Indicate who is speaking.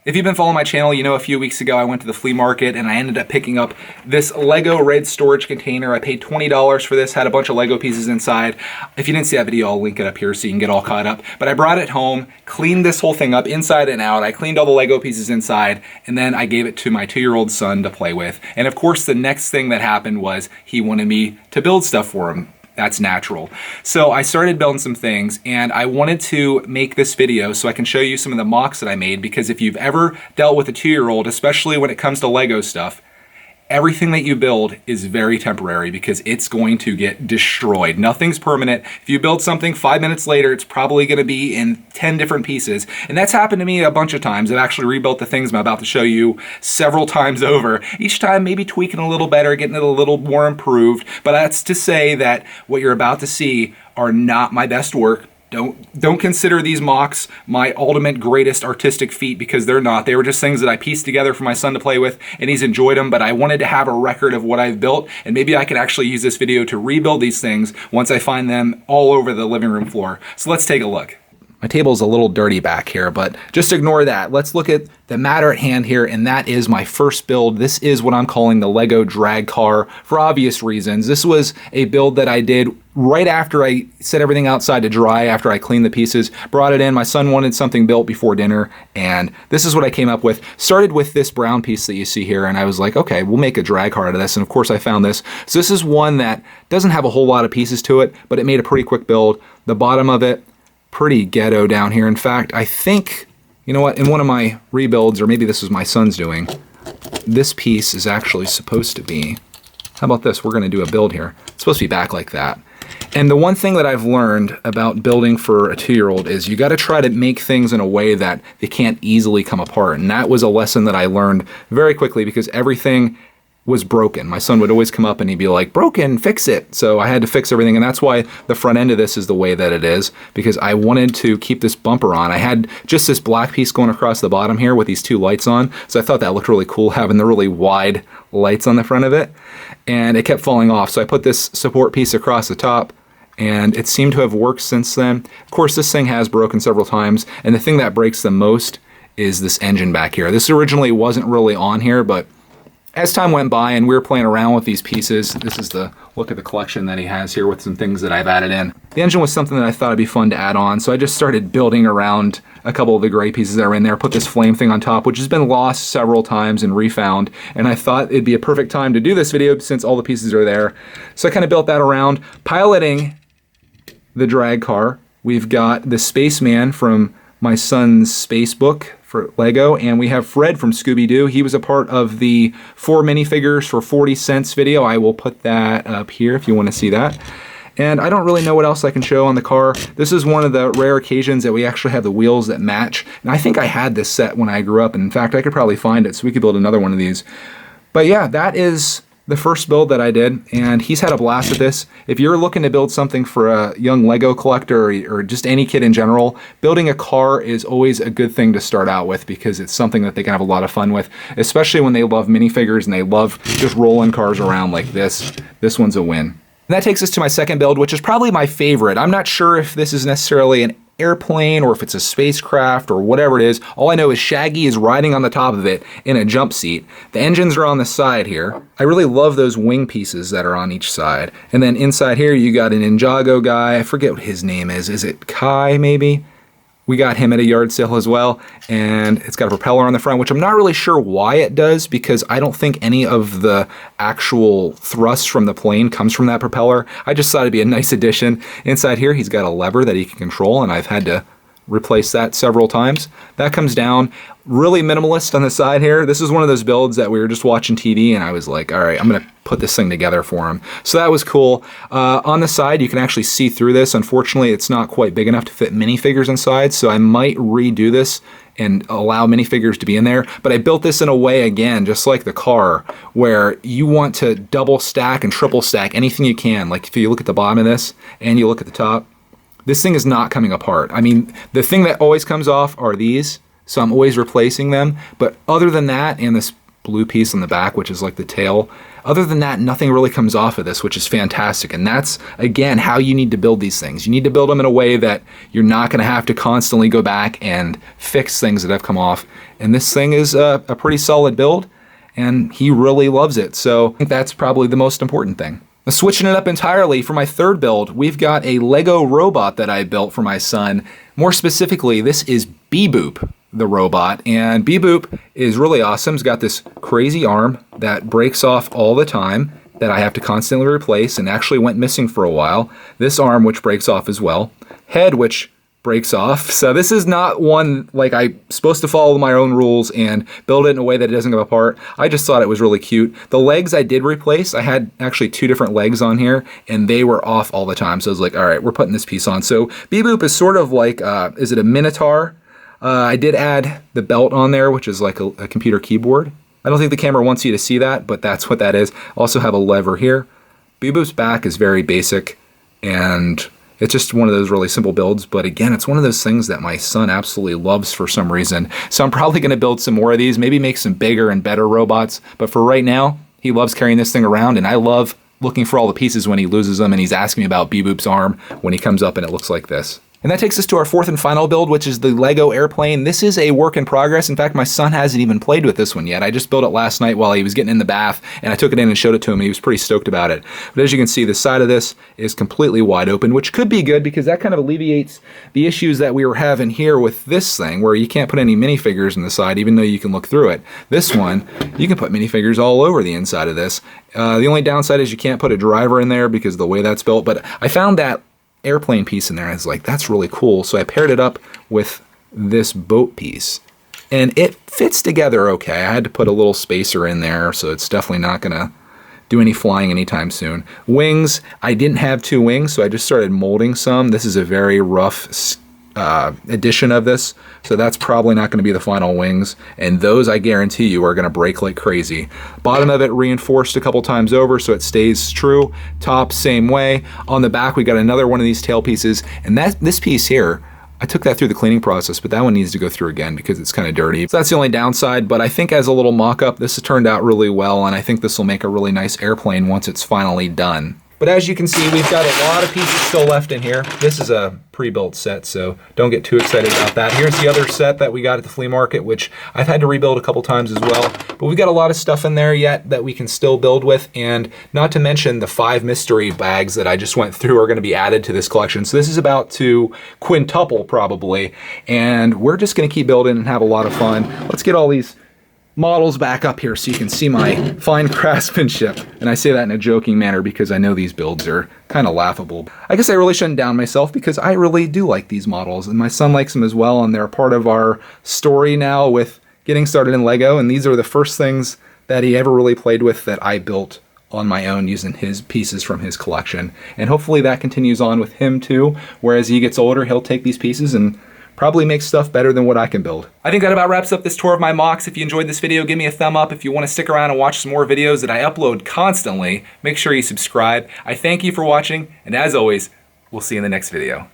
Speaker 1: If you've been following my channel, you know a few weeks ago I went to the flea market and I ended up picking up this Lego red storage container. I paid $20 for this, had a bunch of Lego pieces inside. If you didn't see that video, I'll link it up here so you can get all caught up. But I brought it home, cleaned this whole thing up inside and out. I cleaned all the Lego pieces inside, and then I gave it to my 2-year-old son to play with. And of course, the next thing that happened was he wanted me to build stuff for him. That's natural. So I started building some things, and I wanted to make this video so I can show you some of the mocks that I made, because if you've ever dealt with a 2-year-old, especially when it comes to Lego stuff, everything that you build is very temporary because it's going to get destroyed. Nothing's permanent. If you build something 5 minutes later, it's probably going to be in 10 different pieces. And that's happened to me a bunch of times. I've actually rebuilt the things I'm about to show you several times over. Each time maybe tweaking a little better, getting it a little more improved. But that's to say that what you're about to see are not my best work. Don't consider these mocks my ultimate greatest artistic feat, because they're not. They were just things that I pieced together for my son to play with, and he's enjoyed them, but I wanted to have a record of what I've built, and maybe I can actually use this video to rebuild these things once I find them all over the living room floor. So let's take a look. My table's a little dirty back here, but just ignore that. Let's look at the matter at hand here, and that is my first build. This is what I'm calling the Lego drag car for obvious reasons. This was a build that I did right after I set everything outside to dry, after I cleaned the pieces, brought it in. My son wanted something built before dinner, and this is what I came up with. Started with this brown piece that you see here, and I was like, okay, we'll make a drag car out of this, and of course I found this. So this is one that doesn't have a whole lot of pieces to it, but it made a pretty quick build. The bottom of it, pretty ghetto down here. In fact, I think, you know what, in one of my rebuilds, or maybe this was my son's doing, this piece is actually supposed to be, how about this? We're gonna do a build here. It's supposed to be back like that. And the one thing that I've learned about building for a 2-year-old is you gotta try to make things in a way that they can't easily come apart. And that was a lesson that I learned very quickly, because everything was broken. My son would always come up and he'd be like, broken, fix it. So I had to fix everything, and that's why the front end of this is the way that it is, because I wanted to keep this bumper on. I had just this black piece going across the bottom here with these 2 lights on, so I thought that looked really cool, having the really wide lights on the front of it, and it kept falling off. So I put this support piece across the top, and it seemed to have worked since then. Of course, this thing has broken several times, and the thing that breaks the most is this engine back here. This originally wasn't really on here, but as time went by and we were playing around with these pieces, this is the look at the collection that he has here with some things that I've added in. The engine was something that I thought would be fun to add on, so I just started building around a couple of the gray pieces that are in there, put this flame thing on top, which has been lost several times and refound, and I thought it'd be a perfect time to do this video since all the pieces are there. So I kind of built that around. Piloting the drag car, we've got the spaceman from my son's space book for Lego, and we have Fred from Scooby-Doo. He was a part of the 4 minifigures for 40 cents video. I will put that up here if you want to see that. And I don't really know what else I can show on the car. This is one of the rare occasions that we actually have the wheels that match. And I think I had this set when I grew up, and in fact I could probably find it so we could build another one of these. But yeah, that is the first build that I did, and he's had a blast with this. If you're looking to build something for a young Lego collector, or just any kid in general, building a car is always a good thing to start out with, because it's something that they can have a lot of fun with, especially when they love minifigures and they love just rolling cars around like this. This one's a win. And that takes us to my second build, which is probably my favorite. I'm not sure if this is necessarily an airplane or if it's a spacecraft or whatever it is. All I know is Shaggy is riding on the top of it in a jump seat. The engines are on the side here. I really love those wing pieces that are on each side. And then inside here you got an Ninjago guy. I forget what his name is. Is it Kai maybe? We got him at a yard sale as well, and it's got a propeller on the front, which I'm not really sure why it does, because I don't think any of the actual thrust from the plane comes from that propeller. I just thought it'd be a nice addition. Inside here, he's got a lever that he can control, and I've had to replace that several times. That comes down. Really minimalist on the side here. This is one of those builds that we were just watching TV and I was like, all right, I'm gonna put this thing together for him. So that was cool. On the side, you can actually see through this. Unfortunately, it's not quite big enough to fit minifigures inside, so I might redo this and allow minifigures to be in there. But I built this in a way, again, just like the car, where you want to double stack and triple stack anything you can. Like if you look at the bottom of this and you look at the top, this thing is not coming apart. I mean, the thing that always comes off are these, so I'm always replacing them. But other than that, and this blue piece on the back, which is like the tail, other than that, nothing really comes off of this, which is fantastic. And that's, again, how you need to build these things. You need to build them in a way that you're not going to have to constantly go back and fix things that have come off. And this thing is a pretty solid build, and he really loves it. So I think that's probably the most important thing. Now, switching it up entirely, for my third build, we've got a Lego robot that I built for my son. More specifically, this is Beep-Boop, the robot, and Beep-Boop is really awesome. He's got this crazy arm that breaks off all the time that I have to constantly replace, and actually went missing for a while. This arm, which breaks off as well. Head, which breaks off. So this is not one like I'm supposed to follow my own rules and build it in a way that it doesn't come apart. I just thought it was really cute. The legs I did replace. I had actually 2 different legs on here, and they were off all the time. So I was like, all right, we're putting this piece on. So Beep-Boop is sort of like, is it a Minotaur? I did add the belt on there, which is like a computer keyboard. I don't think the camera wants you to see that, but that's what that is. Also have a lever here. Beep-Boop's back is very basic, and it's just one of those really simple builds, but again, it's one of those things that my son absolutely loves for some reason. So I'm probably going to build some more of these, maybe make some bigger and better robots, but for right now, he loves carrying this thing around, and I love looking for all the pieces when he loses them, and he's asking me about Beep-Boop's arm when he comes up and it looks like this. And that takes us to our fourth and final build, which is the Lego airplane. This is a work in progress. In fact, my son hasn't even played with this one yet. I just built it last night while he was getting in the bath, and I took it in and showed it to him, and he was pretty stoked about it. But as you can see, the side of this is completely wide open, which could be good because that kind of alleviates the issues that we were having here with this thing, where you can't put any minifigures in the side, even though you can look through it. This one, you can put minifigures all over the inside of this. The only downside is you can't put a driver in there because of the way that's built, but I found that airplane piece in there. I was like, that's really cool. So I paired it up with this boat piece, and it fits together okay. I had to put a little spacer in there, so it's definitely not gonna do any flying anytime soon. Wings, I didn't have 2 wings, so I just started molding some. This is a very rough edition of this, so that's probably not going to be the final wings, and those I guarantee you are going to break like crazy. Bottom of it reinforced a couple times over so it stays true. Top, same way. On the back we got another one of these tail pieces, and this piece here, I took that through the cleaning process, but that one needs to go through again because it's kind of dirty. So that's the only downside, but I think as a little mock-up, this has turned out really well, and I think this will make a really nice airplane once it's finally done. But as you can see, we've got a lot of pieces still left in here. This is a pre-built set, so don't get too excited about that. Here's the other set that we got at the flea market, which I've had to rebuild a couple times as well. But we've got a lot of stuff in there yet that we can still build with, and not to mention the 5 mystery bags that I just went through are going to be added to this collection. So this is about to quintuple probably, and we're just going to keep building and have a lot of fun. Let's get all these models back up here so you can see my fine craftsmanship. And I say that in a joking manner because I know these builds are kind of laughable. I guess I really shouldn't down myself because I really do like these models, and my son likes them as well, and they're part of our story now with getting started in Lego, and these are the first things that he ever really played with that I built on my own using his pieces from his collection. And hopefully that continues on with him too, whereas he gets older, he'll take these pieces and probably make stuff better than what I can build. I think that about wraps up this tour of my Mocs. If you enjoyed this video, give me a thumb up. If you want to stick around and watch some more videos that I upload constantly, make sure you subscribe. I thank you for watching, and as always, we'll see you in the next video.